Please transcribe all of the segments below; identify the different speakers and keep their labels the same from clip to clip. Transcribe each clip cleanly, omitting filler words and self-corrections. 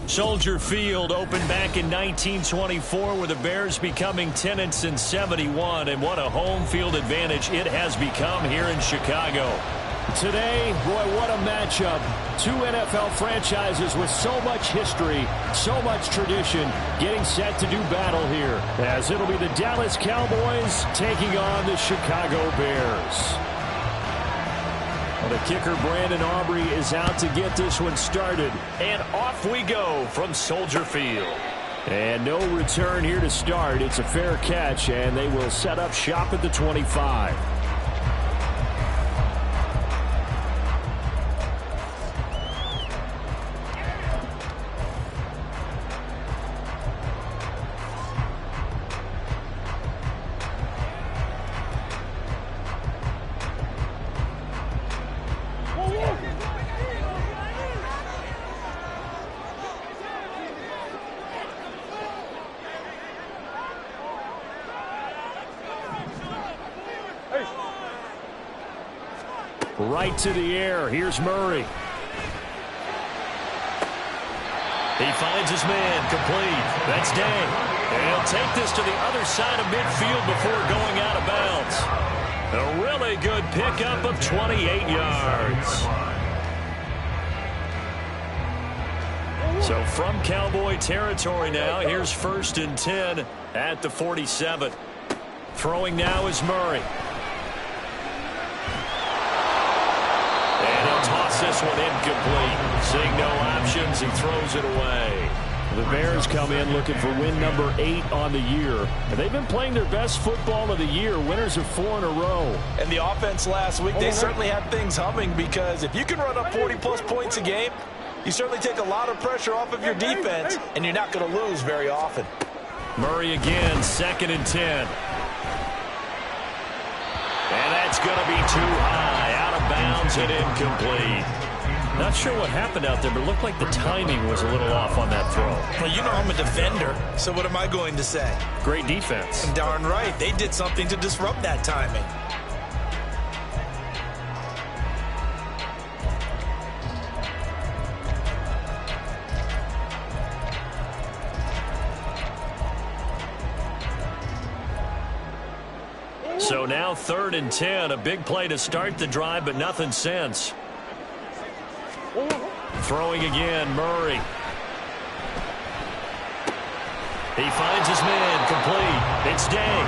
Speaker 1: Soldier Field opened back in 1924 with the Bears becoming tenants in 71, and what a home field advantage it has become here in Chicago.
Speaker 2: Today, boy, what a matchup. Two NFL franchises with so much history, so much tradition, getting set to do battle here, as it'll be the Dallas Cowboys taking on the Chicago Bears. Well, the kicker, Brandon Aubrey, is out to get this one started.
Speaker 1: And off we go from Soldier Field.
Speaker 2: And no return here to start. It's a fair catch, and they will set up shop at the 25. Right to the air. Here's Murray.
Speaker 1: He finds his man complete. That's Day. And he'll take this to the other side of midfield before going out of bounds. A really good pickup of 28 yards. So from Cowboy territory now, here's 1st and 10 at the 47. Throwing now is Murray. And he'll toss this one incomplete. Seeing no options, he throws it away.
Speaker 2: The Bears come in looking for win number 8 on the year. And they've been playing their best football of the year. Winners of 4 in a row.
Speaker 3: And the offense last week, they certainly had things humming, because if you can run up 40-plus points a game, you certainly take a lot of pressure off of your defense, and you're not going to lose very often.
Speaker 1: Murray again, 2nd and 10. And that's going to be too high, out of bounds and incomplete. Not sure what happened out there, but it looked like the timing was a little off on that throw.
Speaker 3: Well, you know I'm a defender, so what am I going to say?
Speaker 1: Great defense.
Speaker 3: Darn right. They did something to disrupt that timing.
Speaker 1: So now 3rd and 10, a big play to start the drive, but nothing since. Throwing again, Murray. He finds his man complete. It's Day.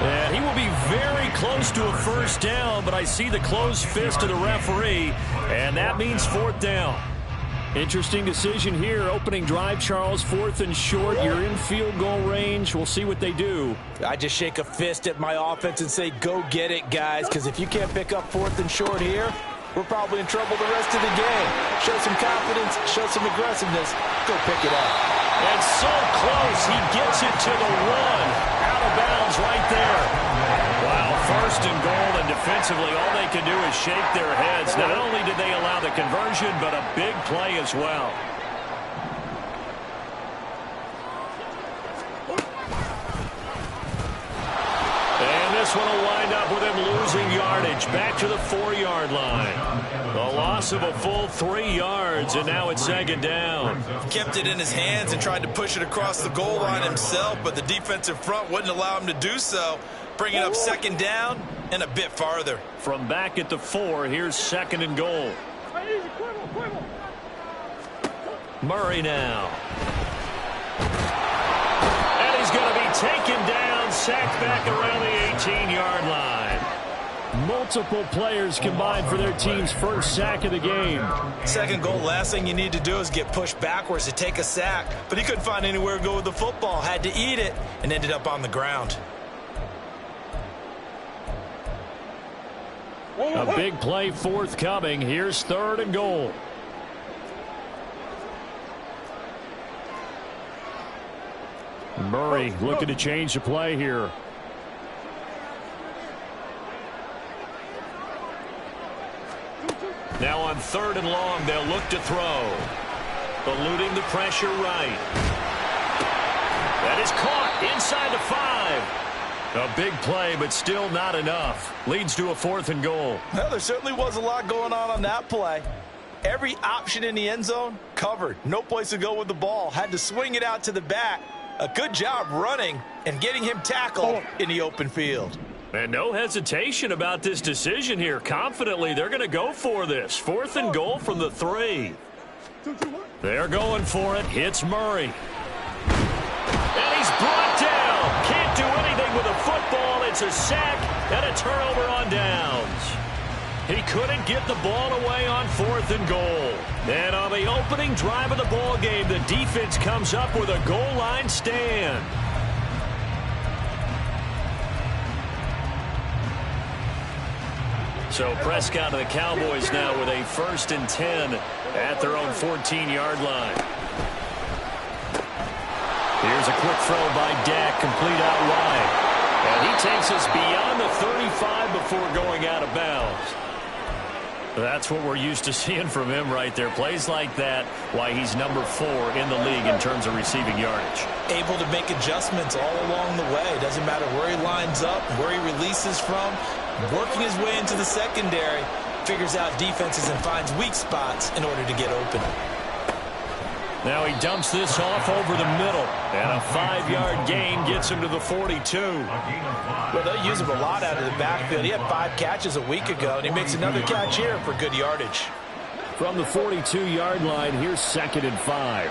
Speaker 1: And he will be very close to a 1st down, but I see the closed fist of the referee, and that means 4th down.
Speaker 2: Interesting decision here. Opening drive, Charles. 4th and short. You're in field goal range. We'll see what they do.
Speaker 3: I just shake a fist at my offense and say, go get it, guys, because if you can't pick up 4th and short here, we're probably in trouble the rest of the game. Show some confidence, show some aggressiveness, go pick it up.
Speaker 1: And so close, he gets it to the 1. Out of bounds right there. Wow, 1st and goal, and defensively all they can do is shake their heads. Not only did they allow the conversion, but a big play as well. And this one will wind up with him losing yardage back to the 4-yard line. A loss of a full 3 yards, and now it's 2nd down.
Speaker 3: Kept it in his hands and tried to push it across the goal line himself, but the defensive front wouldn't allow him to do so. Bringing up 2nd down and a bit farther.
Speaker 1: From back at the 4, here's 2nd and goal. Murray now. And he's going to be taken down, sacked back around the 18-yard line.
Speaker 2: Multiple players combined for their team's 1st sack of the game.
Speaker 3: 2nd goal, last thing you need to do is get pushed backwards to take a sack. But he couldn't find anywhere to go with the football, had to eat it, and ended up on the ground.
Speaker 2: A big play forthcoming. Here's 3rd and goal. Murray looking to change the play here.
Speaker 1: Now on 3rd and long, they'll look to throw. Eluding the pressure right. That is caught inside the 5. A big play, but still not enough. Leads to a 4th and goal.
Speaker 3: Well, there certainly was a lot going on that play. Every option in the end zone covered. No place to go with the ball. Had to swing it out to the back. A good job running and getting him tackled in the open field.
Speaker 1: And no hesitation about this decision here. Confidently, they're going to go for this. 4th and goal from the 3. They're going for it. Hits Murray. And he's brought down. Can't do anything with a football. It's a sack and a turnover on downs. He couldn't get the ball away on 4th and goal. And on the opening drive of the ball game, the defense comes up with a goal line stand. So Prescott and the Cowboys now with a 1st and 10 at their own 14-yard line. Here's a quick throw by Dak, complete out wide. And he takes us beyond the 35 before going out of bounds. That's what we're used to seeing from him right there. Plays like that, why he's number 4 in the league in terms of receiving yardage.
Speaker 3: Able to make adjustments all along the way. Doesn't matter where he lines up, where he releases from. Working his way into the secondary, figures out defenses and finds weak spots in order to get open.
Speaker 1: Now he dumps this off over the middle. And a 5-yard gain gets him to the 42.
Speaker 3: Well, they'll use him a lot out of the backfield. He had 5 catches a week ago, and he makes another catch here for good yardage.
Speaker 2: From the 42-yard line, here's 2nd and 5.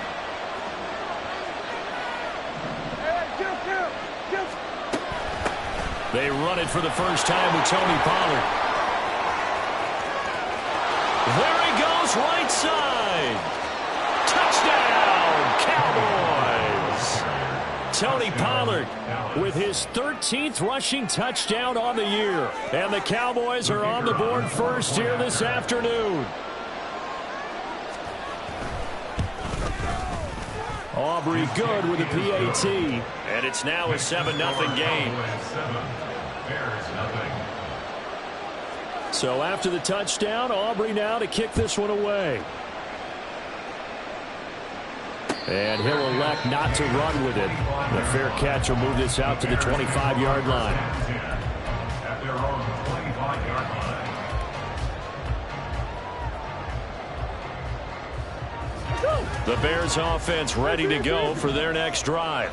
Speaker 1: They run it for the first time with Tony Pollard. There he goes, right side. Touchdown, Cowboys. Tony Pollard with his 13th rushing touchdown on the year. And the Cowboys are on the board first here this afternoon. Aubrey good with a PAT. And it's now a 7-0 game. So after the touchdown, Aubrey now to kick this one away. And he'll elect not to run with it. The fair catch will move this out to the 25-yard line. The Bears offense ready to go for their next drive.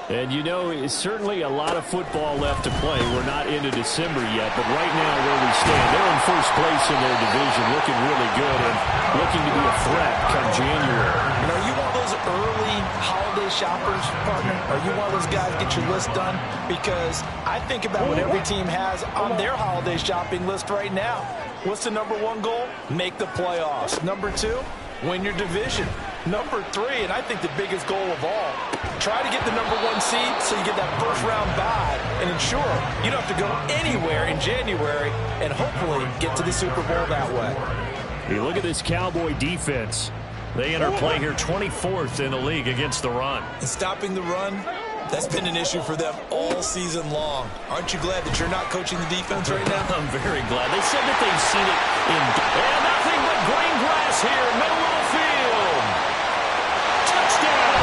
Speaker 1: And you know, it's certainly a lot of football left to play. We're not into December yet, but right now where we stand, they're in first place in their division, looking really good and looking to be a threat come January.
Speaker 3: And are you one of those early holiday shoppers, partner? Are you one of those guys get your list done? Because I think about what every team has on their holiday shopping list right now. What's the number 1 goal? Make the playoffs. Number 2, win your division. Number 3, and I think the biggest goal of all, try to get the number 1 seed so you get that first-round bye and ensure you don't have to go anywhere in January and hopefully get to the Super Bowl that way.
Speaker 2: You look at this Cowboy defense.
Speaker 1: They enter play here 24th in the league against the run.
Speaker 3: And stopping the run, that's been an issue for them all season long. Aren't you glad that you're not coaching the defense right now?
Speaker 1: I'm very glad. They said that they've seen it in... And nothing but green grass here, middle of the field. Touchdown!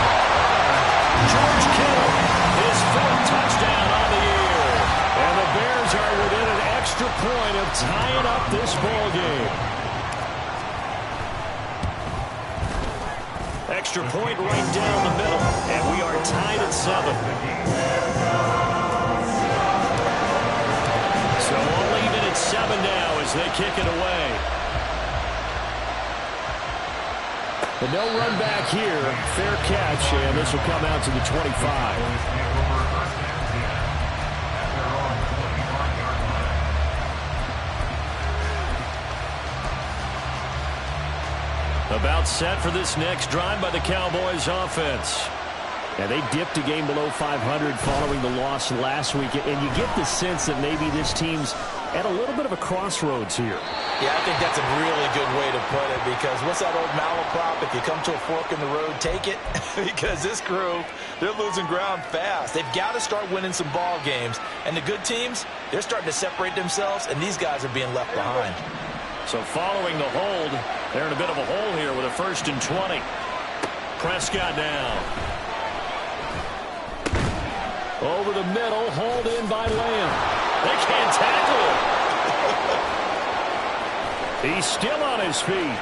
Speaker 1: George Kittle, his 4th touchdown on the year.
Speaker 2: And the Bears are within an extra point of tying up this ball game.
Speaker 1: Extra point right down the middle, and we are tied at 7. So we'll leave it at 7 now as they kick it away.
Speaker 2: But no run back here. Fair catch, and this will come out to the 25.
Speaker 1: About set for this next drive by the Cowboys offense.
Speaker 2: And they dipped a game below 500 following the loss last week. And you get the sense that maybe this team's at a little bit of a crossroads here.
Speaker 3: Yeah, I think that's a really good way to put it, because what's that old malaprop? If you come to a fork in the road, take it. Because this crew, they're losing ground fast. They've got to start winning some ball games. And the good teams, they're starting to separate themselves, and these guys are being left behind.
Speaker 1: So following the hold, they're in a bit of a hole here with a 1st and 20. Prescott down.
Speaker 2: Over the middle, hauled in by Lamb.
Speaker 1: They can't tackle him.
Speaker 2: He's still on his feet.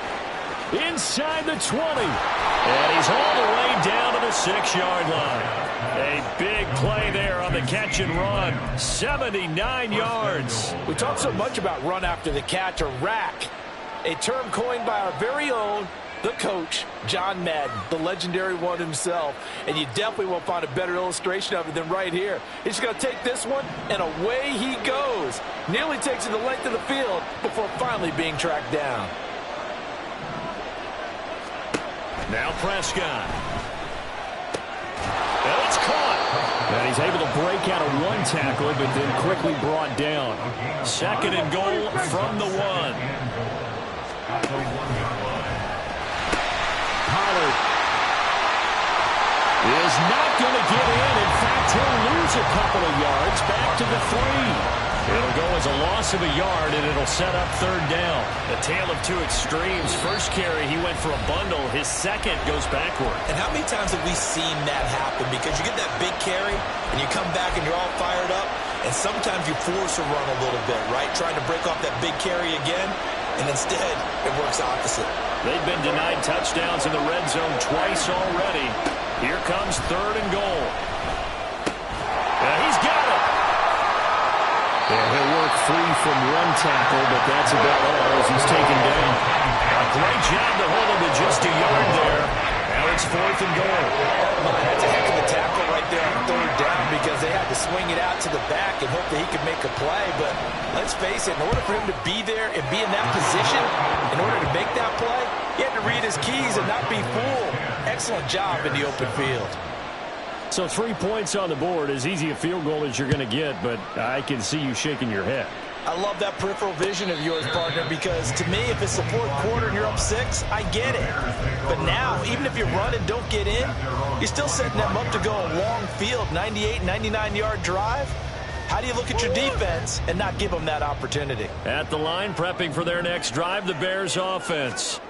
Speaker 2: inside the 20.
Speaker 1: And he's all the way down to the 6-yard line. A big play there on the catch and run. 79 yards.
Speaker 3: We talk so much about run after the catch, or rack, a term coined by our very own, the coach, John Madden, the legendary one himself. And you definitely won't find a better illustration of it than right here. He's going to take this one, and away he goes. Nearly takes it the length of the field before finally being tracked down.
Speaker 1: Now Prescott. And it's caught.
Speaker 2: And he's able to break out of one tackle, but then quickly brought down.
Speaker 1: 2nd and goal from the 1.
Speaker 2: Pollard is not going to get in. In fact, he'll lose a couple of yards back to the 3.
Speaker 1: It'll go as a loss of a yard, and it'll set up 3rd down. A tale of two extremes. First carry, he went for a bundle. His second goes backward.
Speaker 3: And how many times have we seen that happen? Because you get that big carry, and you come back and you're all fired up, and sometimes you force a run a little bit, right? Trying to break off that big carry again, and instead it works opposite.
Speaker 1: They've been denied touchdowns in the red zone twice already. Here comes 3rd and goal. And he's got it.
Speaker 2: And he'll work free from one tackle, but that's about all as he's taken down.
Speaker 1: A great job to hold him to just a yard there. Now it's 4th and goal.
Speaker 3: That's a heck of a tackle right there on 3rd down, because they had to swing it out to the back and hope that he could make a play. But let's face it, in order for him to be there and be in that position, in order to make that play, he had to read his keys and not be fooled. Excellent job in the open field.
Speaker 2: So 3 points on the board, as easy a field goal as you're going to get, but I can see you shaking your head.
Speaker 3: I love that peripheral vision of yours, partner, because to me, if it's the 4th quarter and you're up 6, I get it. But now, even if you run and don't get in, you're still setting them up to go a long field, 98, 99-yard drive. How do you look at your defense and not give them that opportunity?
Speaker 1: At the line, prepping for their next drive, the Bears offense.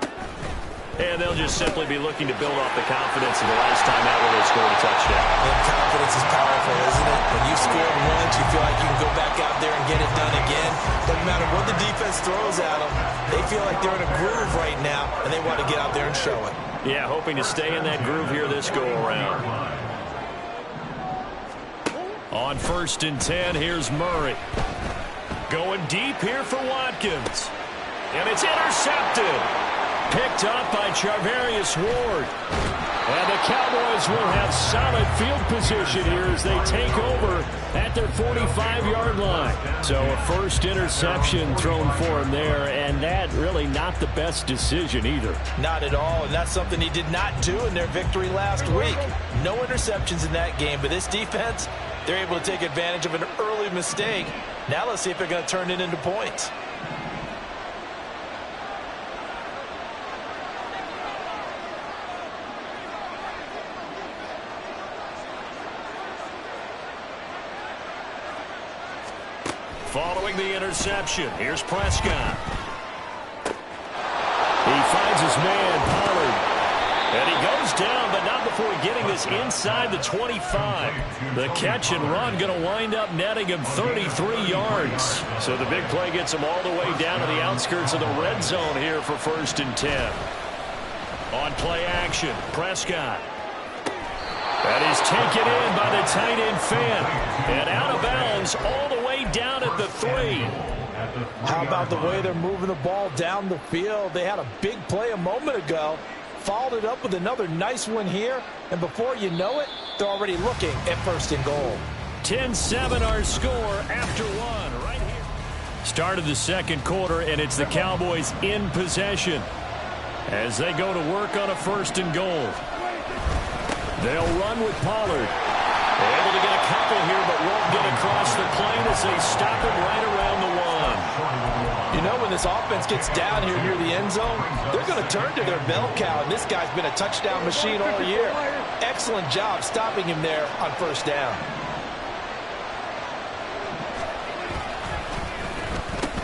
Speaker 1: And they'll just simply be looking to build off the confidence of the last time out where they scored a touchdown.
Speaker 3: And confidence is powerful, isn't it? When you've scored once, you feel like you can go back out there and get it done again. Doesn't matter what the defense throws at them. They feel like they're in a groove right now, and they want to get out there and show it.
Speaker 1: Yeah, hoping to stay in that groove here this go-around. On 1st and 10, here's Murray. Going deep here for Watkins. And it's intercepted. Picked up by Charvarius Ward. And the Cowboys will have solid field position here as they take over at their 45-yard line. So a first interception thrown for him there, and that really not the best decision either.
Speaker 3: Not at all, and that's something he did not do in their victory last week. No interceptions in that game, but this defense, they're able to take advantage of an early mistake. Now let's see if they're going to turn it into points.
Speaker 1: Following the interception, here's Prescott.
Speaker 2: He finds his man, Pollard.
Speaker 1: And he goes down, but not before getting this inside the 25. The catch and run going to wind up netting him 33 yards. So the big play gets him all the way down to the outskirts of the red zone here for 1st and 10. On play action, Prescott. And he's taken in by the tight end fan. And out of bounds all the way down at the 3.
Speaker 3: How about the way they're moving the ball down the field? They had a big play a moment ago. Followed it up with another nice one here. And before you know it, they're already looking at 1st and goal.
Speaker 1: 10-7 our score after 1 right here. Started the 2nd quarter, and it's the Cowboys in possession as they go to work on a 1st and goal. They'll run with Pollard. They're able to get a couple here, but won't get across the plane as they stop him right around the 1.
Speaker 3: You know, when this offense gets down here near the end zone, they're going to turn to their bell cow, and this guy's been a touchdown machine all year. Excellent job stopping him there on 1st down.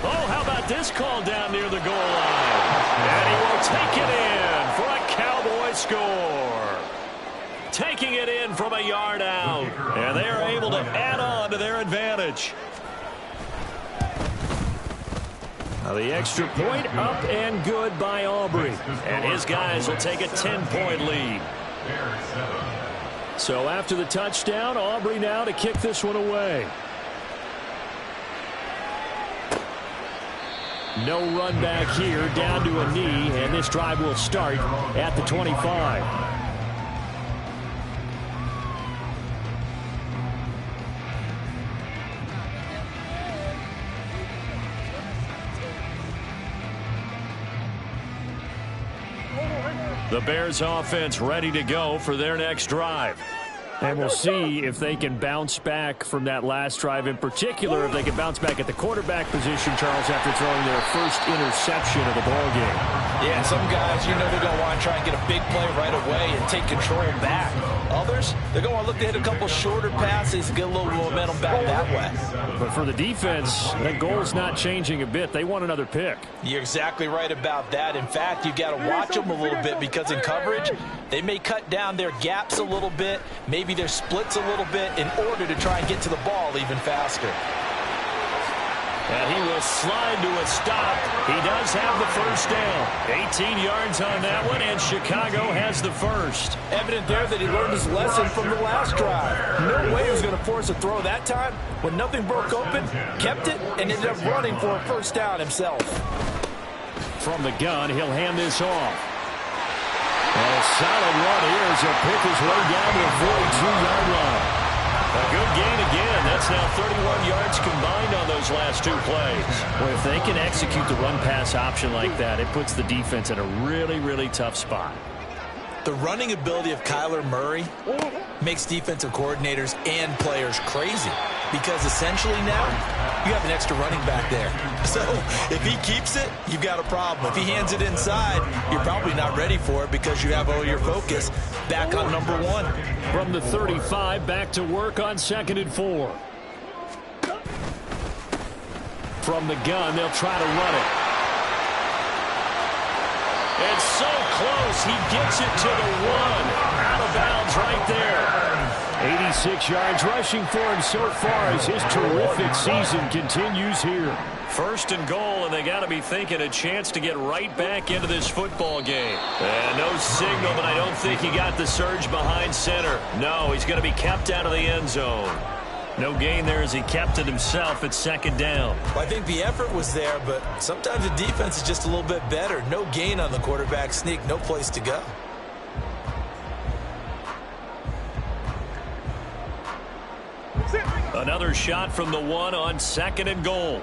Speaker 1: Oh, how about this call down near the goal line? And he will take it in for a Cowboy score. Taking it in from a yard out. And they are able to add on to their advantage.
Speaker 2: The extra point up and good by Aubrey.
Speaker 1: And his guys will take a 10-point lead.
Speaker 2: So after the touchdown, Aubrey now to kick this one away. No run back here, down to a knee, and this drive will start at the 25.
Speaker 1: The Bears offense ready to go for their next drive.
Speaker 2: And we'll see if they can bounce back from that last drive, in particular if they can bounce back at the quarterback position, Charles, after throwing their first interception of the ball game.
Speaker 3: Yeah, some guys, you know, they're going to want to try and get a big play right away and take control back. Others, they're going to look to hit a couple shorter passes and get a little momentum back that way.
Speaker 2: But for the defense, that goal's not changing a bit. They want another pick.
Speaker 3: You're exactly right about that. In fact, you got to watch them a little bit because in coverage, they may cut down their gaps a little bit, maybe their splits a little bit in order to try and get to the ball even faster.
Speaker 1: And he will slide to a stop. He does have the first down. 18 yards on that one, and Chicago has the first.
Speaker 3: Evident there that he learned his lesson from the last drive. No way he was going to force a throw that time. When nothing broke open, kept it, and ended up running for a first down himself.
Speaker 2: From the gun, he'll hand this off. And a solid run here as he'll pick his way down to the 42-yard line.
Speaker 1: A good gain again. That's now 31 yards combined on those last two plays.
Speaker 2: Well, if they can execute the run-pass option like that, it puts the defense in a really, really tough spot.
Speaker 3: The running ability of Kyler Murray makes defensive coordinators and players crazy because essentially now you have an extra running back there. So if he keeps it, you've got a problem. If he hands it inside, you're probably not ready for it because you have all your focus back on number one.
Speaker 2: From the 35, back to work on 2nd and 4. From the gun, they'll try to run it.
Speaker 1: It's so close. He gets it to the 1. Out of bounds right there.
Speaker 2: 86 yards rushing for him so far as his terrific season continues here.
Speaker 1: 1st and goal, and they got to be thinking a chance to get right back into this football game. And no signal, but I don't think he got the surge behind center. No, he's going to be kept out of the end zone. No gain there as he kept it himself at 2nd down.
Speaker 3: Well, I think the effort was there, but sometimes the defense is just a little bit better. No gain on the quarterback sneak, no place to go.
Speaker 1: Another shot from the 1 on 2nd and goal.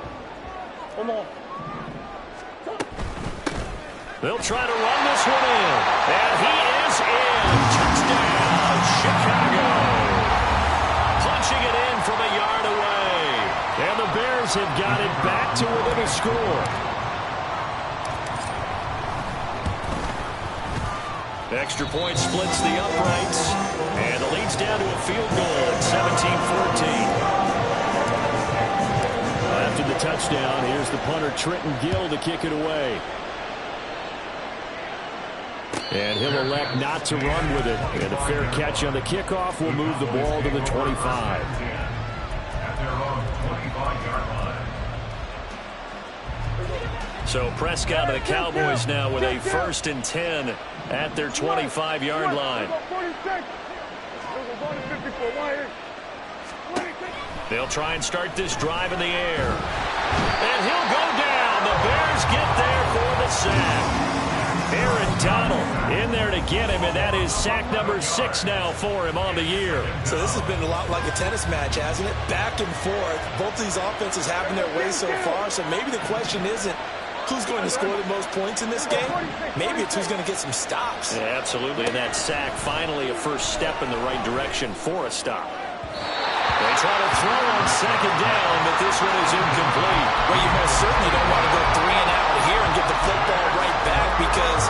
Speaker 1: They'll try to run this one in. And he is in. Touchdown, Chicago. Punching it in from a yard away.
Speaker 2: And the Bears have got it back to within a score.
Speaker 1: Extra point splits the uprights. And the lead's down to a field goal at 17-14.
Speaker 2: After the touchdown, here's the punter Trenton Gill to kick it away. And he'll elect not to run with it. And a fair catch on the kickoff will move the ball to the 25.
Speaker 1: So Prescott and the Cowboys now with a 1st and 10 at their 25-yard line. They'll try and start this drive in the air. And he'll go down. The Bears get there for the sack. Aaron Donald in there to get him, and that is sack number 6 now for him on the year.
Speaker 3: So this has been a lot like a tennis match, hasn't it? Back and forth. Both these offenses having their way so far, so maybe the question isn't who's going to score the most points in this game. Maybe it's who's going to get some stops.
Speaker 1: Yeah, absolutely, and that sack finally a first step in the right direction for a stop. They try to throw on 2nd down, but this one is incomplete.
Speaker 3: Well, you most certainly don't want to go 3 and out here and get the football right back because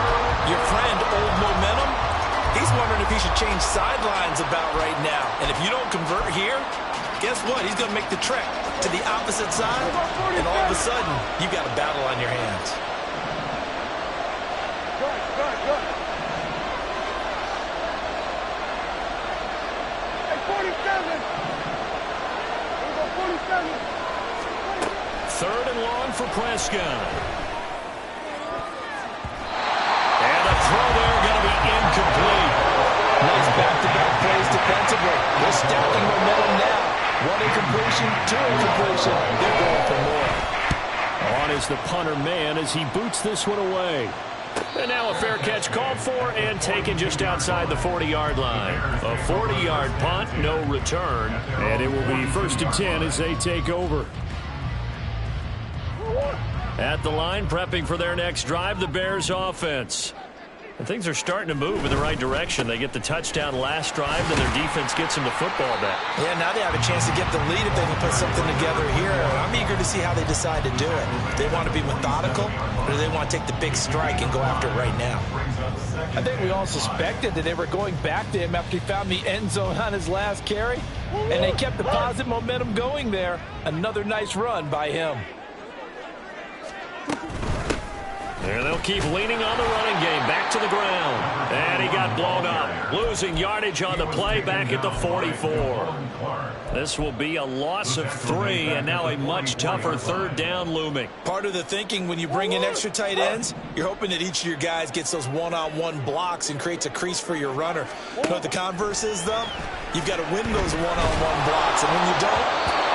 Speaker 3: your friend, Old Momentum, he's wondering if he should change sidelines about right now. And if you don't convert here, guess what? He's going to make the trek to the opposite side, and all of a sudden, you've got a battle on your hands.
Speaker 1: 3rd and long for Prescott. And the throw there going to be incomplete.
Speaker 3: Nice back-to-back plays defensively. They're stacking momentum now. 1 incompletion, 2 incompletion. They're going for more.
Speaker 2: On is the punter man as he boots this one away.
Speaker 1: And now a fair catch called for and taken just outside the 40-yard line. A 40-yard punt, no return.
Speaker 2: And it will be 1st and 10 as they take over.
Speaker 1: At the line, prepping for their next drive, the Bears offense. And things are starting to move in the right direction. They get the touchdown last drive, then their defense gets them the football back.
Speaker 3: Yeah, now they have a chance to get the lead if they can put something together here. I'm eager to see how they decide to do it. They want to be methodical, or do they want to take the big strike and go after it right now?
Speaker 4: I think we all suspected that they were going back to him after he found the end zone on his last carry, and they kept the positive momentum going there. Another nice run by him.
Speaker 1: And they'll keep leaning on the running game. Back to the ground. And he got blown up. Losing yardage on the play back at the 44. This will be a loss of 3, and now a much tougher 3rd down looming.
Speaker 3: Part of the thinking when you bring in extra tight ends, you're hoping that each of your guys gets those one-on-one blocks and creates a crease for your runner. You know what the converse is, though? You've got to win those one-on-one blocks, and when you don't,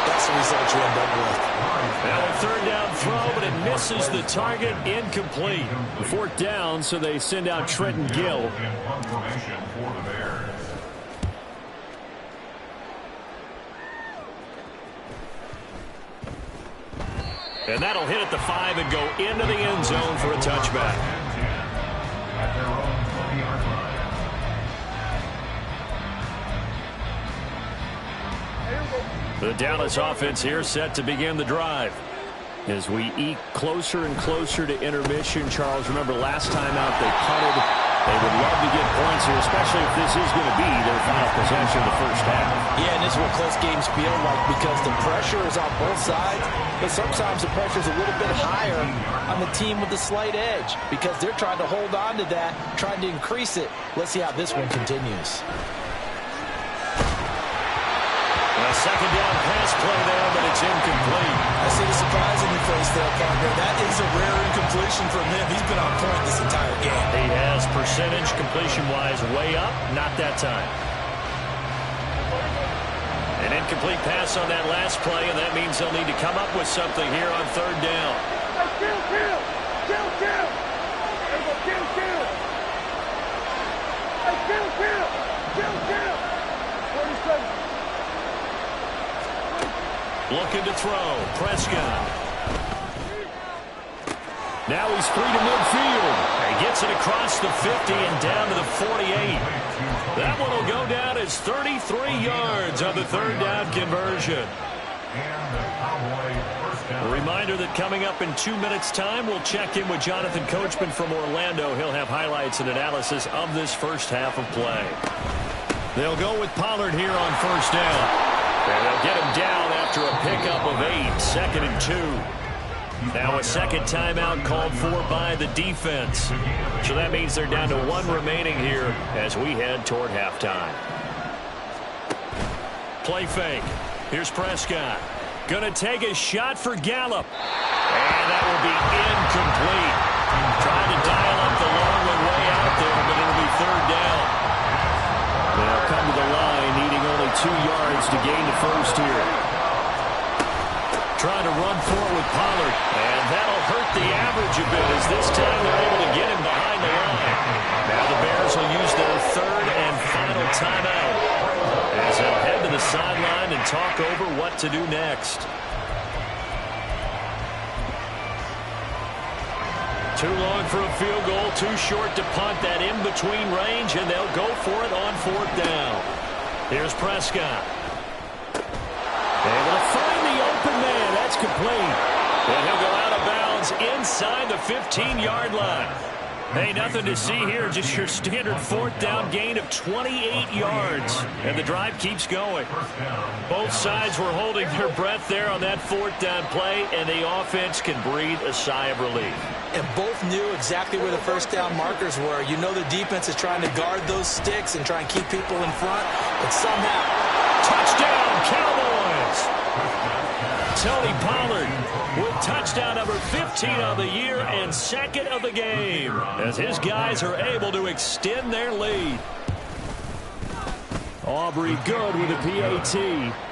Speaker 3: that's the result you end up with.
Speaker 1: Now a 3rd down throw, but it misses the target. Incomplete.
Speaker 2: 4th down, so they send out Trenton Gill.
Speaker 1: And that'll hit at the 5 and go into the end zone for a touchback. The Dallas offense here set to begin the drive.
Speaker 2: As we eke closer and closer to intermission, Charles, remember last time out they punted. They would love to get points here, especially if this is going to be their final possession of the first half.
Speaker 3: Yeah, and this is what close games feel like because the pressure is on both sides, but sometimes the pressure is a little bit higher on the team with the slight edge because they're trying to hold on to that, trying to increase it. Let's see how this one continues.
Speaker 1: A 2nd down pass play there, but it's incomplete.
Speaker 3: I see the surprise in your face there, partner. That is a rare incompletion from him. He's been on point this entire game.
Speaker 1: He has percentage completion-wise way up, not that time. An incomplete pass on that last play, and that means they'll need to come up with something here on 3rd down. Looking to throw. Prescott.
Speaker 2: Now he's free to midfield.
Speaker 1: He gets it across the 50 and down to the 48. That one will go down as 33 yards on the 3rd down conversion. A reminder that coming up in 2 minutes' time, we'll check in with Jonathan Coachman from Orlando. He'll have highlights and analysis of this first half of play. They'll go with Pollard here on 1st down. And they'll get him down after a pickup of 8, 2nd and 2. Now a 2nd timeout called for by the defense. So that means they're down to 1 remaining here as we head toward halftime. Play fake. Here's Prescott. Going to take a shot for Gallup. And that will be incomplete. Trying to dial up the long way out there, but it'll be 3rd down. They'll come to the line, needing only 2 yards to gain the first here. Trying to run forward with Pollard, and that'll hurt the average a bit as this time they're able to get him behind the line. Now the Bears will use their 3rd and final timeout as they'll head to the sideline and talk over what to do next. Too long for a field goal, too short to punt that in-between range, and they'll go for it on 4th down. Here's Prescott. Able to find the open man. That's complete. And he'll go out of bounds inside the 15-yard line. Hey, nothing to see here. Just your standard 4th down gain of 28 yards. And the drive keeps going. Both sides were holding their breath there on that 4th down play, and the offense can breathe a sigh of relief.
Speaker 3: And both knew exactly where the 1st down markers were. You know the defense is trying to guard those sticks and try and keep people in front. But somehow,
Speaker 1: touchdown, Cowboys!
Speaker 2: Tony Pollard with touchdown number 15 on the year and second of the game as his guys are able to extend their lead. Aubrey good with a PAT.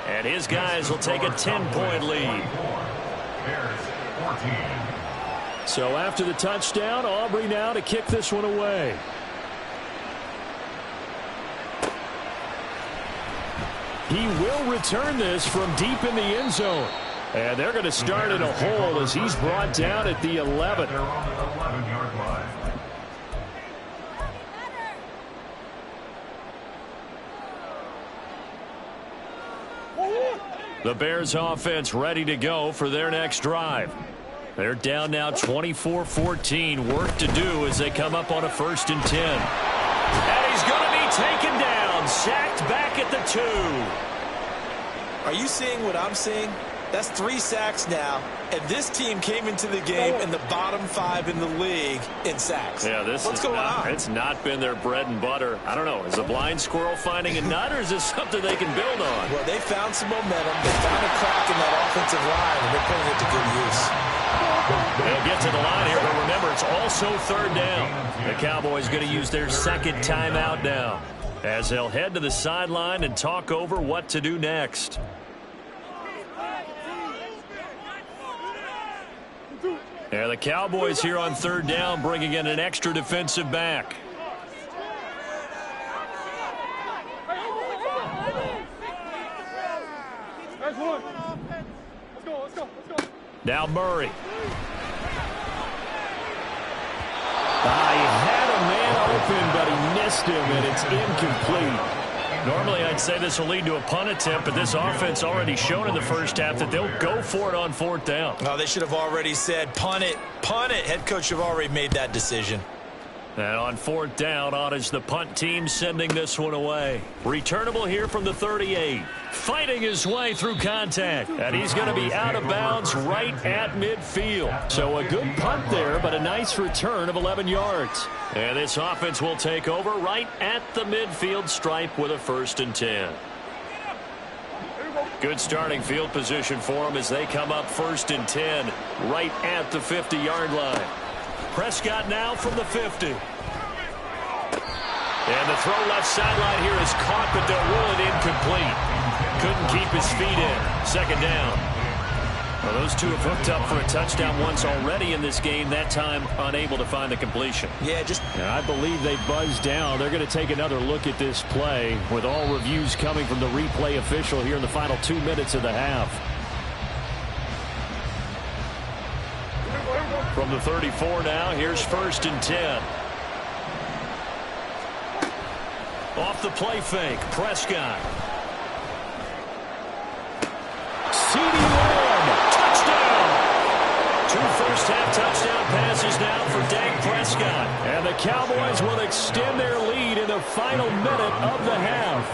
Speaker 2: And his guys will take a 10-point lead. So after the touchdown, Aubrey now to kick this one away. He will return this from deep in the end zone. And they're going to start in a hole as he's brought down at the 11. The Bears offense ready to go for their next drive. They're down now 24-14. Work to do as they come up on a 1st and 10. And he's going to be taken down. Sacked back at the 2.
Speaker 3: Are you seeing what I'm seeing? That's 3 sacks now, and this team came into the game in the bottom 5 in the league in sacks.
Speaker 2: Yeah, what's going on? It's not been their bread and butter. I don't know. Is a blind squirrel finding a nut, or is this something they can build on?
Speaker 3: Well, they found some momentum. They found a crack in that offensive line, and they're putting it to good use.
Speaker 2: They'll get to the line here, but remember, it's also 3rd down. The Cowboys going to use their 2nd timeout now as they'll head to the sideline and talk over what to do next. Yeah, the Cowboys here on 3rd down bringing in an extra defensive back. Now Murray. He had a man open, but he missed him, and it's incomplete. Normally, I'd say this will lead to a punt attempt, but this offense already shown in the first half that they'll go for it on 4th down.
Speaker 3: Oh, they should have already said, punt it, punt it. Head coach have already made that decision.
Speaker 2: And on 4th down, on is the punt team sending this one away. Returnable here from the 38. Fighting his way through contact. And he's going to be out of bounds right at midfield. So a good punt there, but a nice return of 11 yards. And this offense will take over right at the midfield stripe with a 1st and 10. Good starting field position for them as they come up 1st and 10 right at the 50-yard line. Prescott now from the 50. And the throw left sideline here is caught, but they'll rule it incomplete. Couldn't keep his feet in. 2nd down. Well, those two have hooked up for a touchdown once already in this game. That time unable to find the completion. And I believe they buzzed down. They're going to take another look at this play with all reviews coming from the replay official here in the final 2 minutes of the half. From the 34 now, here's 1st and 10. Off the play fake, Prescott. CeeDee Lamb, touchdown! 2 first-half touchdown passes now for Dak Prescott. And the Cowboys will extend their lead in the final minute of the half.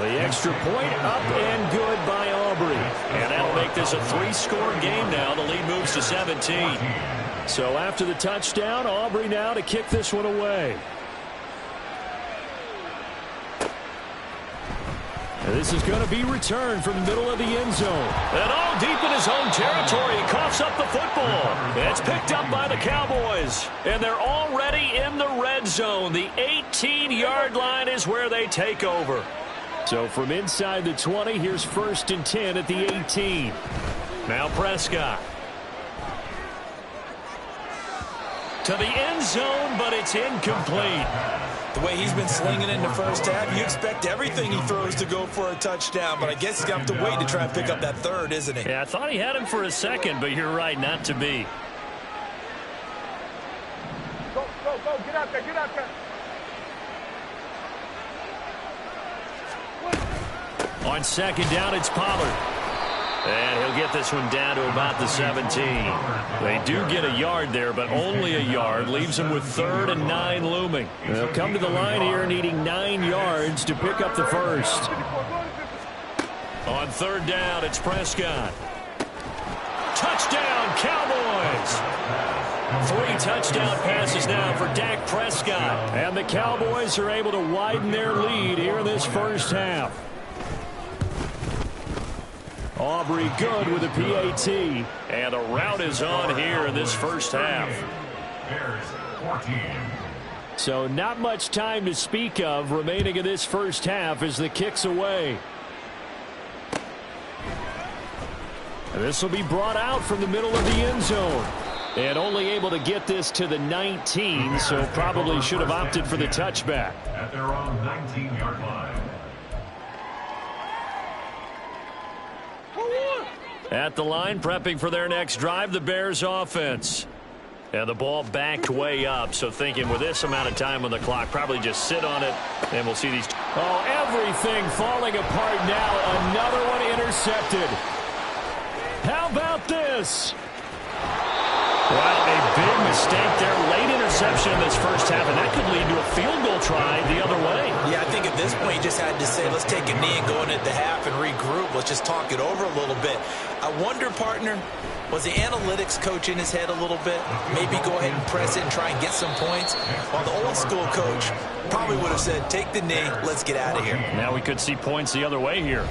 Speaker 2: The extra point up and good by Aubrey. And that'll make this a 3-score game now. The lead moves to 17. So after the touchdown, Aubrey now to kick this one away. And this is going to be returned from the middle of the end zone. And all deep in his own territory, he coughs up the football. It's picked up by the Cowboys. And they're already in the red zone. The 18-yard line is where they take over. So from inside the 20, here's 1st and 10 at the 18. Now Prescott. To the end zone, but it's incomplete.
Speaker 3: The way he's been slinging in the first half, you expect everything he throws to go for a touchdown, but I guess he's going to have to wait to try and pick up that 3rd, isn't he?
Speaker 2: Yeah, I thought he had him for a second, but you're right, not to be.
Speaker 5: Go, get out there, get out there.
Speaker 2: On 2nd down, it's Pollard. And he'll get this one down to about the 17. They do get a yard there, but only a yard. Leaves them with 3rd and 9 looming. They'll come to the line here needing 9 yards to pick up the 1st. On 3rd down, it's Prescott. Touchdown, Cowboys! 3 touchdown passes now for Dak Prescott. And the Cowboys are able to widen their lead here in this first half. Aubrey good with a PAT.
Speaker 1: And the route is on here in this first half.
Speaker 2: So not much time to speak of remaining in this first half as the kick's away. This will be brought out from the middle of the end zone. And only able to get this to the 19, so probably should have opted for the touchback.
Speaker 6: At their own 19-yard line.
Speaker 1: At the line, prepping for their next drive, the Bears offense. And the ball backed way up, so thinking with this amount of time on the clock, probably just sit on it, and we'll see these.
Speaker 2: Oh, everything falling apart now. Another one intercepted. How about this?
Speaker 1: Well, a big mistake there. Late interception in this first half, and that could lead to a field goal try the other way.
Speaker 3: Yeah, I think at this point you just had to say, let's take a knee and go in at the half and regroup. Let's just talk it over a little bit. I wonder, partner, was the analytics coach in his head a little bit? Maybe go ahead and press it and try and get some points? While the old school coach probably would have said, take the knee, let's get out of here.
Speaker 1: Now we could see points the other way here.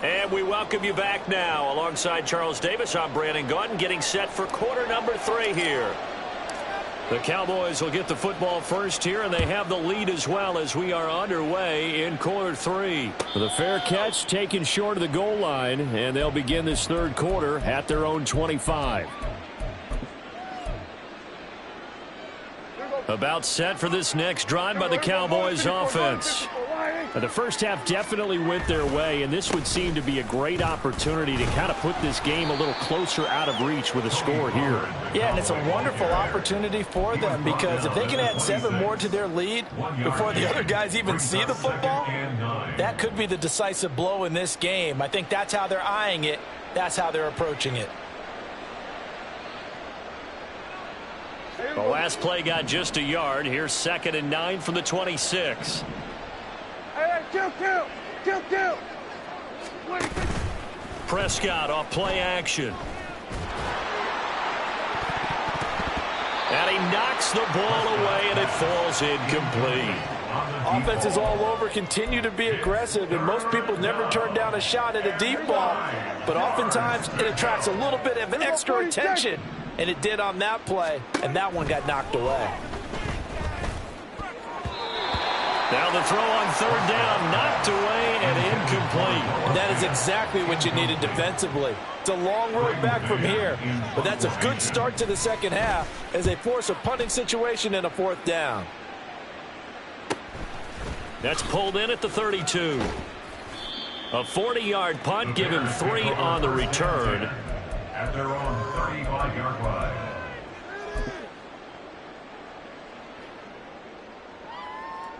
Speaker 1: And we welcome you back now. Alongside Charles Davis, I'm Brandon Gaudin, getting set for quarter number 3 here. The Cowboys will get the football first here, and they have the lead as well as we are underway in quarter 3.
Speaker 2: The fair catch taken short of the goal line, and they'll begin this third quarter at their own 25.
Speaker 1: About set for this next drive by the Cowboys offense.
Speaker 2: The first half definitely went their way, and this would seem to be a great opportunity to kind of put this game a little closer out of reach with a score here.
Speaker 4: Yeah, and it's a wonderful opportunity for them because if they can add 7 more to their lead before the other guys even see the football, that could be the decisive blow in this game. I think that's how they're eyeing it. That's how they're approaching it.
Speaker 1: The last play got just a yard. Here's 2nd and 9 from the 26.
Speaker 5: Kill.
Speaker 1: Prescott off play action. And he knocks the ball away, and it falls incomplete.
Speaker 4: Offenses all over continue to be aggressive, and most people never turn down a shot at a deep ball. But oftentimes, it attracts a little bit of extra attention, and it did on that play, and that one got knocked away.
Speaker 1: Now the throw on 3rd down, knocked away and incomplete.
Speaker 4: That is exactly what you needed defensively. It's a long road back from here, but that's a good start to the second half as they force a punting situation and a 4th down.
Speaker 1: That's pulled in at the 32. A 40-yard punt, give him 3 on the return.
Speaker 6: At their own 35-yard line.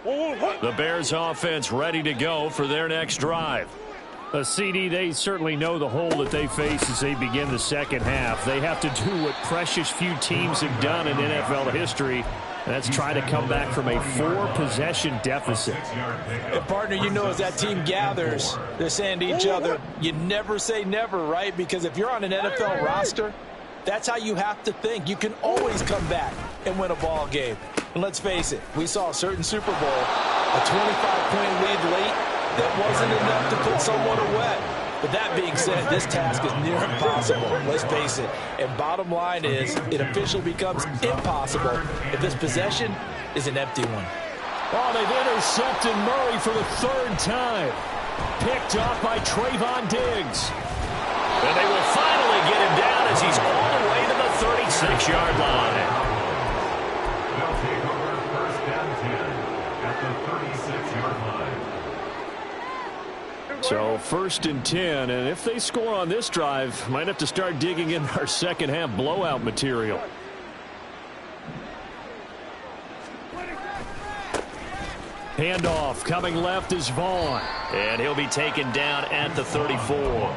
Speaker 1: The Bears offense ready to go for their next drive.
Speaker 2: A CD, they certainly know the hole that they face as they begin the second half. They have to do what precious few teams have done in NFL history, and that's try to come back from a 4-possession deficit.
Speaker 4: And partner, you know, as that team gathers, they're saying to each other, you never say never, right? Because if you're on an NFL roster, that's how you have to think. You can always come back and win a ball game. And let's face it, we saw a certain Super Bowl, a 25-point lead late, that wasn't enough to put someone away. But that being said, this task is near impossible. Let's face it. And bottom line is, it officially becomes impossible if this possession is an empty one.
Speaker 2: Oh, they've intercepted Murray for the 3rd time. Picked off by Trayvon Diggs.
Speaker 1: And they will finally get him down as he's all the way to the 36-yard line.
Speaker 6: They'll take over 1st and 10 at the 36-yard line.
Speaker 2: So 1st and 10, and if they score on this drive, might have to start digging in our second half blowout material. Handoff coming left is Vaughn.
Speaker 1: And he'll be taken down at the 34.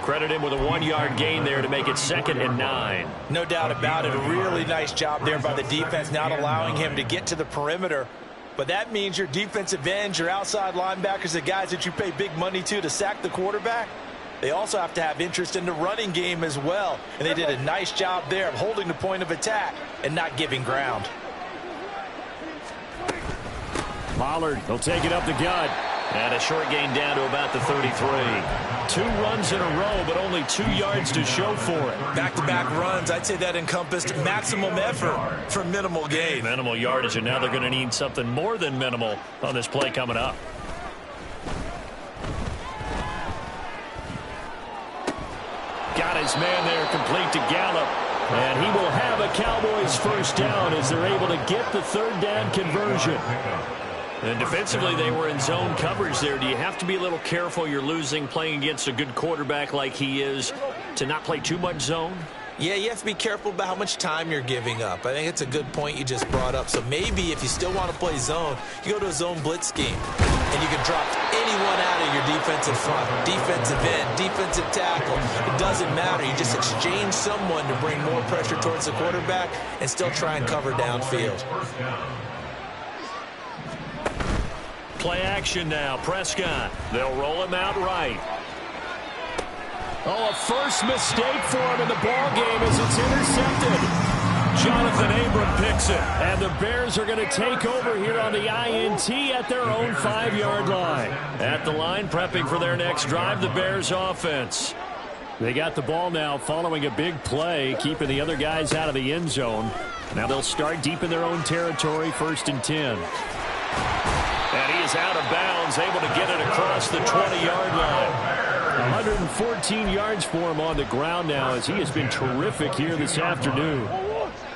Speaker 1: Credit him with a 1-yard gain there to make it 2nd and 9.
Speaker 3: No doubt about it. A really nice job there by the defense, not allowing him to get to the perimeter. But that means your defensive ends, your outside linebackers, the guys that you pay big money to sack the quarterback,
Speaker 4: They also have to have interest in the running game as well. And they did a nice job there of holding the point of attack and not giving ground.
Speaker 2: Pollard, he'll take it up the gut.
Speaker 1: And a short gain down to about the 33.
Speaker 2: 2 runs in a row, but only 2 yards to show for it.
Speaker 4: Back-to-back runs, I'd say that encompassed maximum effort for minimal gain.
Speaker 1: Minimal yardage, and now they're going to need something more than minimal on this play coming up.
Speaker 2: Got his man there, complete to Gallup. And he will have a Cowboys first down as they're able to get the 3rd down conversion.
Speaker 1: And defensively, they were in zone coverage there. Do you have to be a little careful? You're losing playing against a good quarterback like he is to not play too much zone?
Speaker 4: Yeah, you have to be careful about how much time you're giving up. I think it's a good point you just brought up. So maybe if you still want to play zone, you go to a zone blitz scheme. And you can drop anyone out of your defensive front, defensive end, defensive tackle. It doesn't matter. You just exchange someone to bring more pressure towards the quarterback and still try and cover downfield.
Speaker 1: Play action now. Prescott. They'll roll him out right.
Speaker 2: Oh, a first mistake for him in the ball game as it's intercepted.
Speaker 1: Jonathan Abram picks it.
Speaker 2: And the Bears are going to take over here on the INT at their own 5-yard line.
Speaker 1: At the line, prepping for their next drive, the Bears offense.
Speaker 2: They got the ball now following a big play, keeping the other guys out of the end zone. Now they'll start deep in their own territory, 1st and 10.
Speaker 1: And he is out of bounds, able to get it across the 20-yard line.
Speaker 2: 114 yards for him on the ground now as he has been terrific here this afternoon.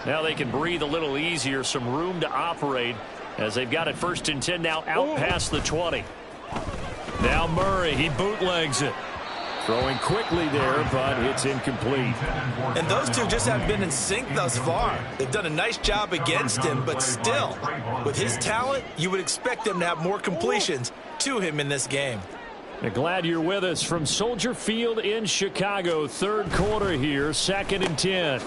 Speaker 1: Now they can breathe a little easier, some room to operate as they've got it 1st and 10 now out past the 20. Now Murray, he bootlegs it.
Speaker 2: Throwing quickly there, but it's incomplete.
Speaker 4: And those two just haven't been in sync thus far. They've done a nice job against him, but still, with his talent, you would expect them to have more completions to him in this game.
Speaker 2: And glad you're with us from Soldier Field in Chicago. 3rd quarter here, 2nd and 10. A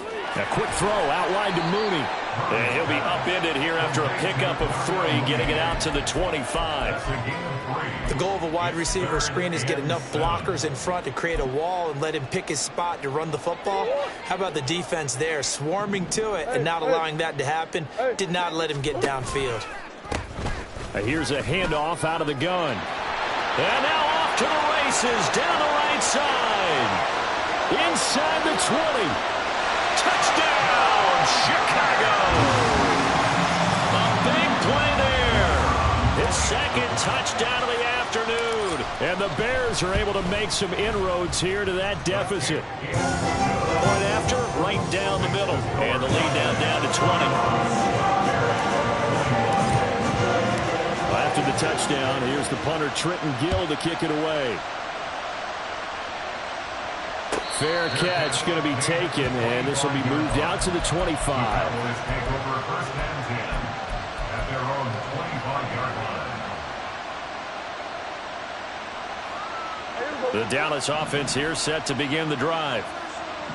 Speaker 2: quick throw out wide to Mooney.
Speaker 1: And he'll be upended here after a pickup of 3, getting it out to the 25.
Speaker 4: The goal of a wide receiver screen is get enough blockers in front to create a wall and let him pick his spot to run the football. How about the defense there, swarming to it and not allowing that to happen? Did not let him get downfield.
Speaker 2: Here's a handoff out of the gun.
Speaker 1: And now off to the races, down the right side.
Speaker 2: Inside the 20.
Speaker 1: Touchdown, Chicago. A big play there. His 2nd touchdown of the afternoon.
Speaker 2: And the Bears are able to make some inroads here to that deficit.
Speaker 1: Point after, right down the middle. And the lead down to 20.
Speaker 2: After the touchdown, here's the punter, Trenton Gill, to kick it away. Fair catch going to be taken, and this will be moved out to the 25.
Speaker 1: The Dallas offense here set to begin the drive.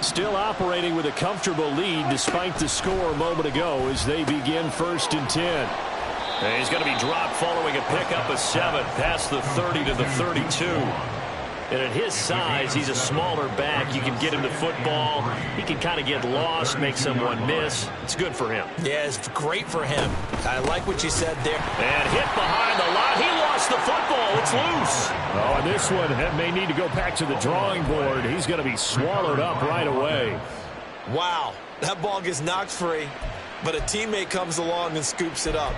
Speaker 2: Still operating with a comfortable lead despite the score a moment ago as they begin 1st and 10.
Speaker 1: And he's going to be dropped following a pickup of 7 past the 30 to the 32. And at his size, he's a smaller back. You can get him the football. He can kind of get lost, make someone miss. It's good for him.
Speaker 4: Yeah, it's great for him. I like what you said there.
Speaker 1: And hit behind the line. He lost the football. It's loose.
Speaker 2: Oh, and this one may need to go back to the drawing board. He's going to be swallowed up right away.
Speaker 4: Wow, that ball gets knocked free, but a teammate comes along and scoops it up.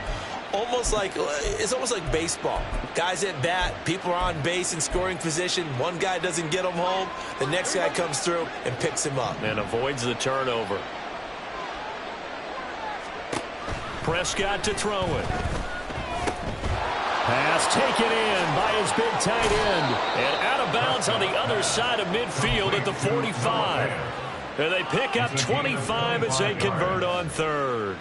Speaker 4: It's almost like baseball. Guys at bat, people are on base in scoring position. One guy doesn't get him home. The next guy comes through and picks him up.
Speaker 1: And avoids the turnover. Prescott to throw it.
Speaker 2: Pass taken in by his big tight end.
Speaker 1: And out of bounds on the other side of midfield at the 45. And they pick up 25 as they convert on 3rd.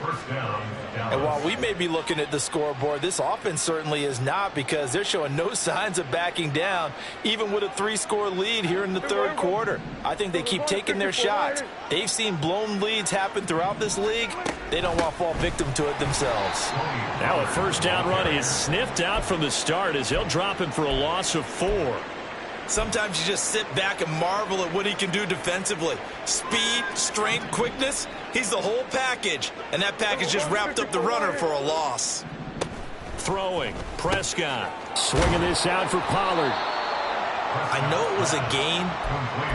Speaker 4: And while we may be looking at the scoreboard, this offense certainly is not, because they're showing no signs of backing down, even with a 3-score lead here in the 3rd quarter. I think they keep taking their shots. They've seen blown leads happen throughout this league. They don't want to fall victim to it themselves.
Speaker 1: Now a 1st down run is sniffed out from the start as they'll drop him for a loss of 4.
Speaker 3: Sometimes you just sit back and marvel at what he can do defensively. Speed, strength, quickness, he's the whole package. And that package just wrapped up the runner for a loss.
Speaker 2: Throwing, Prescott. Swinging this out for Pollard.
Speaker 3: I know it was a gain,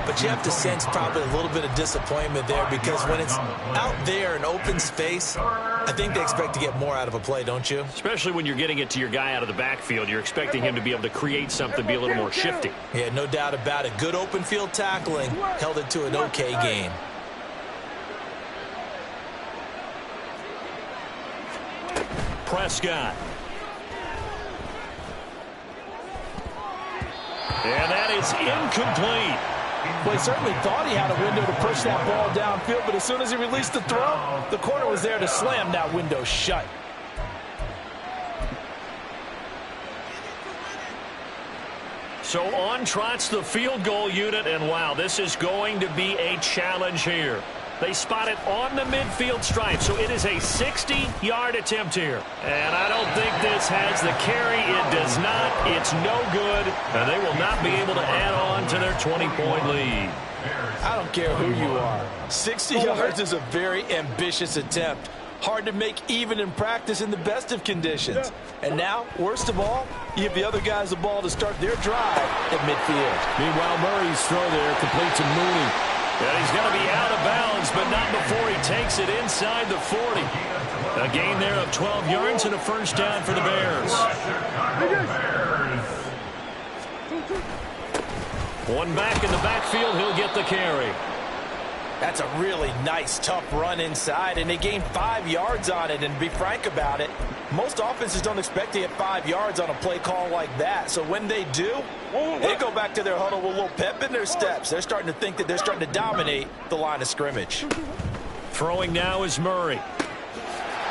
Speaker 3: but you have to sense probably a little bit of disappointment there because when it's out there in open space, I think they expect to get more out of a play, don't you?
Speaker 2: Especially when you're getting it to your guy out of the backfield. You're expecting him to be able to create something, be a little more shifty.
Speaker 3: Yeah, no doubt about it. Good open field tackling held it to an okay gain.
Speaker 2: Prescott. And that is incomplete.
Speaker 4: Well, he certainly thought he had a window to push that ball downfield, but as soon as he released the throw, the corner was there to slam that window shut.
Speaker 2: So on trots the field goal unit, and wow, this is going to be a challenge here. They spot it on the midfield stripe, so it is a 60-yard attempt here. And I don't think this has the carry. It does not. It's no good, and they will not be able to add on to their 20-point lead.
Speaker 4: I don't care who you are. 60 yards is a very ambitious attempt. Hard to make even in practice in the best of conditions. And now, worst of all, you give the other guys the ball to start their drive at midfield.
Speaker 2: Meanwhile, Murray's throw there completes to Mooney. And he's going to be out of bounds, but not before he takes it inside the 40. A gain there of 12 yards and a first down for the Bears. One back in the backfield, he'll get the carry.
Speaker 4: That's a really nice, tough run inside, and they gained 5 yards on it. And to be frank about it, most offenses don't expect to get 5 yards on a play call like that. So when they do, they go back to their huddle with a little pep in their steps. They're starting to think that they're starting to dominate the line of scrimmage.
Speaker 2: Throwing now is Murray.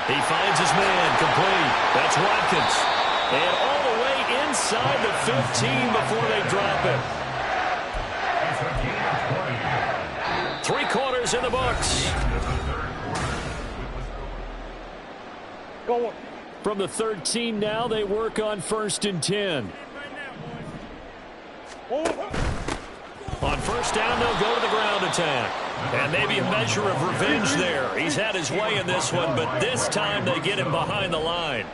Speaker 2: He finds his man complete. That's Watkins. And all the way inside the 15 before they drop it. 3 quarters in the books. From the 13 now, they work on 1st and 10. On first down, they'll go to the ground attack. And maybe a measure of revenge there. He's had his way in this one, but this time they get him behind the line.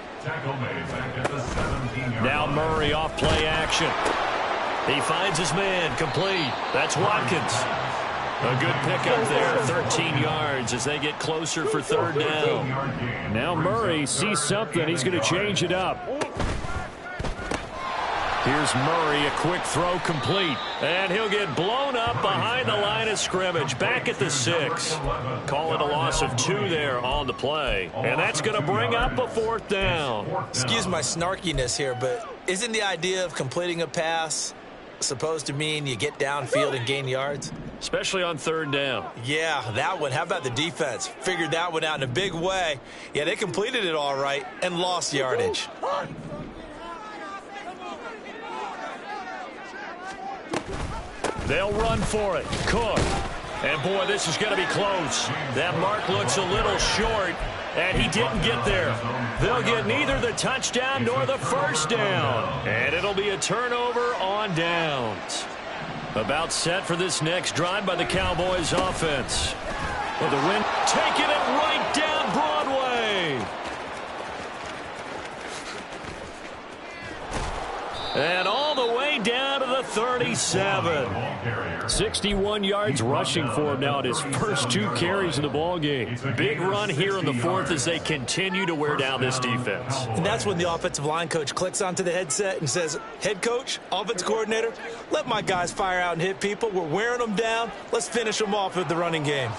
Speaker 2: Now Murray off play action. He finds his man complete. That's Watkins. A good pickup there, 13 yards as they get closer for 3rd down. Now Murray sees something. He's going to change it up. Here's Murray, a quick throw complete. And he'll get blown up behind the line of scrimmage, back at the 6. Call it a loss of 2 there on the play. And that's going to bring up a 4th down.
Speaker 3: Excuse my snarkiness here, but isn't the idea of completing a pass supposed to mean you get downfield and gain yards?
Speaker 2: Especially on 3rd down.
Speaker 3: Yeah, that one. How about the defense? Figured that one out in a big way. Yeah, they completed it all right and lost yardage.
Speaker 2: They'll run for it. Cook. And, boy, this is going to be close. That mark looks a little short, and he didn't get there. They'll get neither the touchdown nor the first down. And it'll be a turnover on downs. About set for this next drive by the Cowboys offense. Well, the win, taking it right down Broadway. And all the way down to the 37. 61 yards rushing for him now at his first 2 carries in the ballgame. Big run here in the 4th as they continue to wear down this defense.
Speaker 3: And that's when the offensive line coach clicks onto the headset and says, head coach, offense coordinator, let my guys fire out and hit people. We're wearing them down. Let's finish them off with the running game.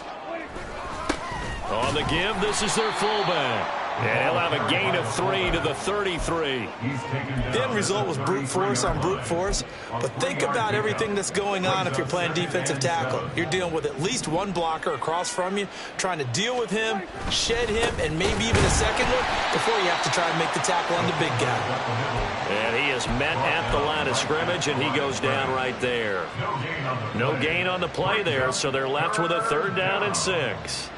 Speaker 2: On the give, this is their fullback. And he'll have a gain of 3 to the 33.
Speaker 3: The end result was brute force on brute force. But think about everything that's going on if you're playing defensive tackle. You're dealing with at least one blocker across from you, trying to deal with him, shed him, and maybe even a second one before you have to try and make the tackle on the big guy.
Speaker 2: And he is met at the line of scrimmage, and he goes down right there. No gain on the play there, so they're left with a 3rd down and 6.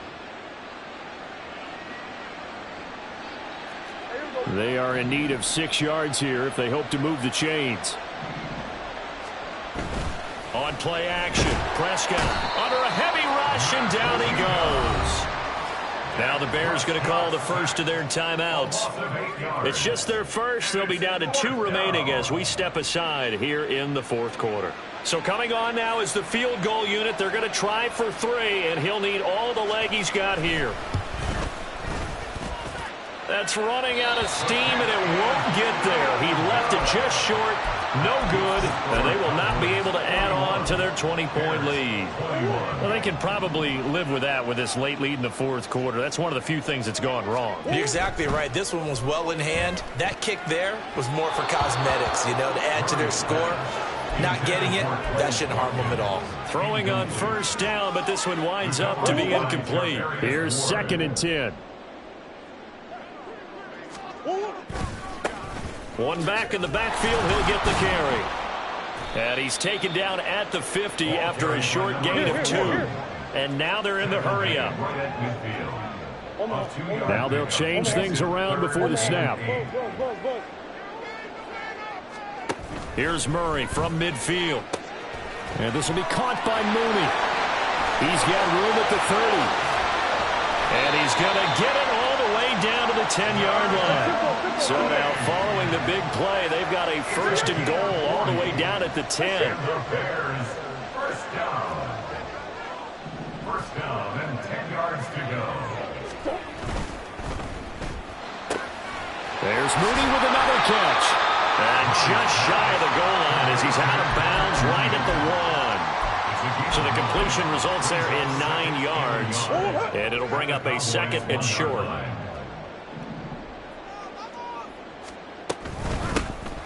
Speaker 2: They are in need of 6 yards here if they hope to move the chains. On play action, Prescott under a heavy rush, and down he goes. Now the Bears going to call the first of their timeouts. It's just their first. They'll be down to 2 remaining as we step aside here in the fourth quarter. So coming on now is the field goal unit. They're going to try for 3, and he'll need all the leg he's got here. That's running out of steam, and it won't get there. He left it just short. No good, and they will not be able to add on to their 20-point lead. Well, they can probably live with that with this late lead in the fourth quarter. That's one of the few things that's gone wrong.
Speaker 4: You're exactly right. This one was well in hand. That kick there was more for cosmetics, to add to their score. Not getting it, that shouldn't harm them at all.
Speaker 2: Throwing on first down, but this one winds up to be incomplete. Here's 2nd and 10. One back in the backfield, he'll get the carry. And he's taken down at the 50 after a short gain of 2. And now they're in the hurry-up. Now they'll change things around before the snap. Here's Murray from midfield. And this will be caught by Mooney. He's got room at the 30. And he's going to get it all the way down to the 10-yard line. So now following the big play, they've got a 1st and goal all the way down at the 10.
Speaker 6: Bears, first down. First down and 10 yards to go.
Speaker 2: There's Mooney with another catch. And just shy of the goal line as he's out of bounds right at the 1. So the completion results there in 9 yards. And it'll bring up a 2nd and short.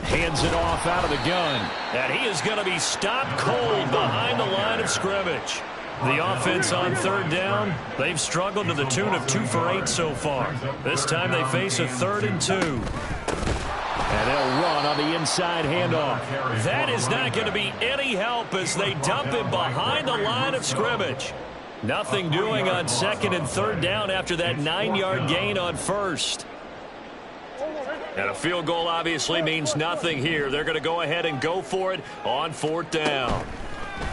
Speaker 2: Hands it off out of the gun. And he is going to be stopped cold behind the line of scrimmage. The offense on 3rd down, they've struggled to the tune of 2 for 8 so far. This time they face a 3rd and 2. And they'll run on the inside handoff. That is not going to be any help as they dump him behind the line of scrimmage. Nothing doing on 2nd and 3rd down after that 9-yard gain on 1st. And a field goal obviously means nothing here. They're going to go ahead and go for it on 4th down.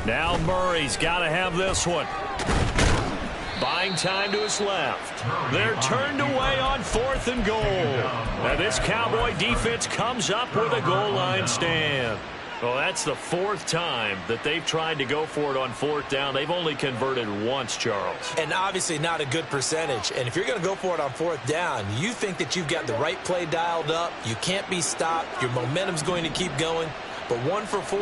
Speaker 2: Now Murray's got to have this one. Buying time to his left. They're turned away on 4th and goal. Now this Cowboy defense comes up with a goal line stand. Well, that's the 4th time that they've tried to go for it on 4th down. They've only converted once, Charles.
Speaker 4: And obviously not a good percentage. And if you're going to go for it on 4th down, you think that you've got the right play dialed up. You can't be stopped. Your momentum's going to keep going. But 1 for 4,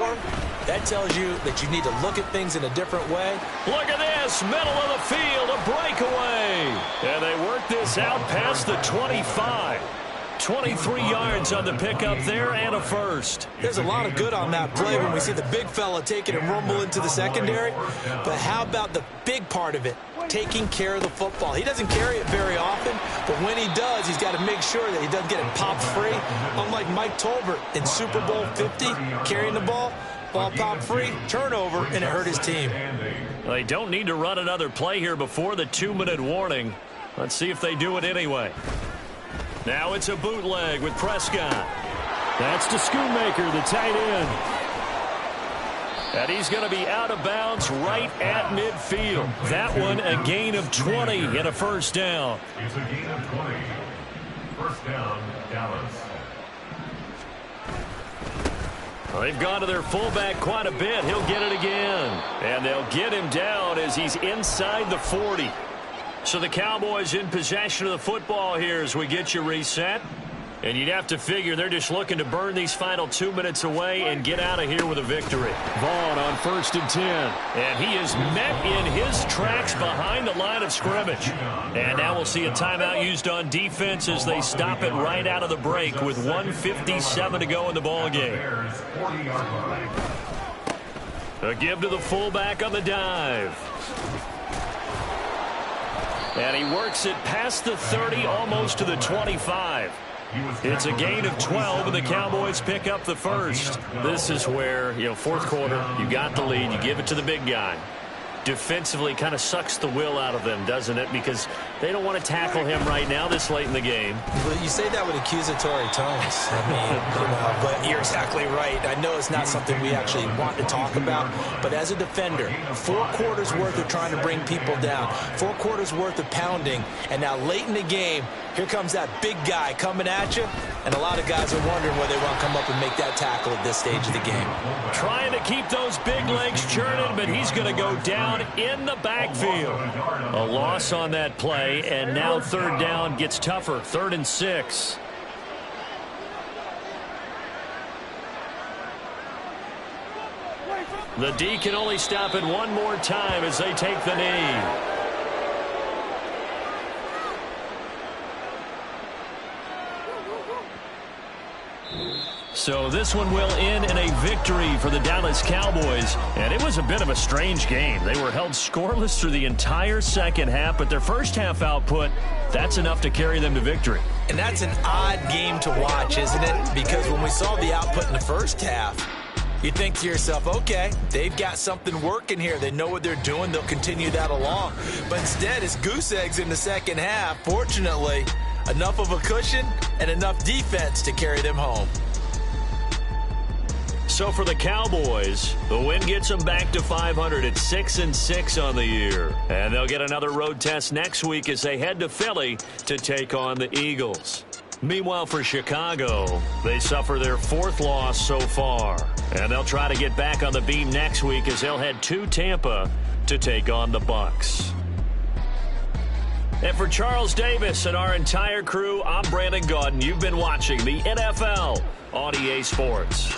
Speaker 4: that tells you that you need to look at things in a different way.
Speaker 2: Look at this, middle of the field, a breakaway. And they work this out past the 25. 23 yards on the pickup there and a 1st.
Speaker 4: There's a lot of good on that play when we see the big fella take it and rumble into the secondary. But how about the big part of it, taking care of the football? He doesn't carry it very often, but when he does, he's got to make sure that he doesn't get it popped free. Unlike Mike Tolbert in Super Bowl 50, carrying the ball popped free, turnover, and it hurt his team.
Speaker 2: They don't need to run another play here before the 2-minute warning. Let's see if they do it anyway. Now it's a bootleg with Prescott. That's to Schoonmaker, the tight end. And he's going to be out of bounds right at midfield. That one a gain of 20 and a 1st down.
Speaker 6: It's a gain of 20. First down, Dallas.
Speaker 2: Well, they've gone to their fullback quite a bit. He'll get it again. And they'll get him down as he's inside the 40. So the Cowboys in possession of the football here as we get you reset. And you'd have to figure they're just looking to burn these final 2 minutes away and get out of here with a victory. Vaughn on 1st and 10. And he is met in his tracks behind the line of scrimmage. And now we'll see a timeout used on defense as they stop it right out of the break with 1:57 to go in the ballgame. A give to the fullback on the dive. And he works it past the 30, almost to the 25. It's a gain of 12, and the Cowboys pick up the 1st. This is where, fourth quarter, you got the lead, you give it to the big guy. Defensively kind of sucks the will out of them, doesn't it? Because They don't want to tackle him right now this late in the game.
Speaker 4: But you say that with accusatory tones. I mean, but you're exactly right. I know it's not something we actually want to talk about, but as a defender, 4 quarters worth of trying to bring people down, 4 quarters worth of pounding, and now late in the game, here comes that big guy coming at you, and a lot of guys are wondering whether they want to come up and make that tackle at this stage of the game.
Speaker 2: Trying to keep those big legs churning, but he's going to go down in the backfield. A loss on that play, and now third down gets tougher. 3rd and 6. The D can only stop it one more time as they take the knee. So this one will end in a victory for the Dallas Cowboys. And it was a bit of a strange game. They were held scoreless through the entire second half, but their first half output, that's enough to carry them to victory.
Speaker 4: And that's an odd game to watch, isn't it? Because when we saw the output in the first half, you think to yourself, okay, they've got something working here. They know what they're doing. They'll continue that along. But instead, it's goose eggs in the second half. Fortunately, enough of a cushion and enough defense to carry them home.
Speaker 2: So for the Cowboys, the win gets them back to 500 at 6-6 on the year. And they'll get another road test next week as they head to Philly to take on the Eagles. Meanwhile, for Chicago, they suffer their 4th loss so far. And they'll try to get back on the beam next week as they'll head to Tampa to take on the Bucs. And for Charles Davis and our entire crew, I'm Brandon Gaudin. You've been watching the NFL on EA Sports.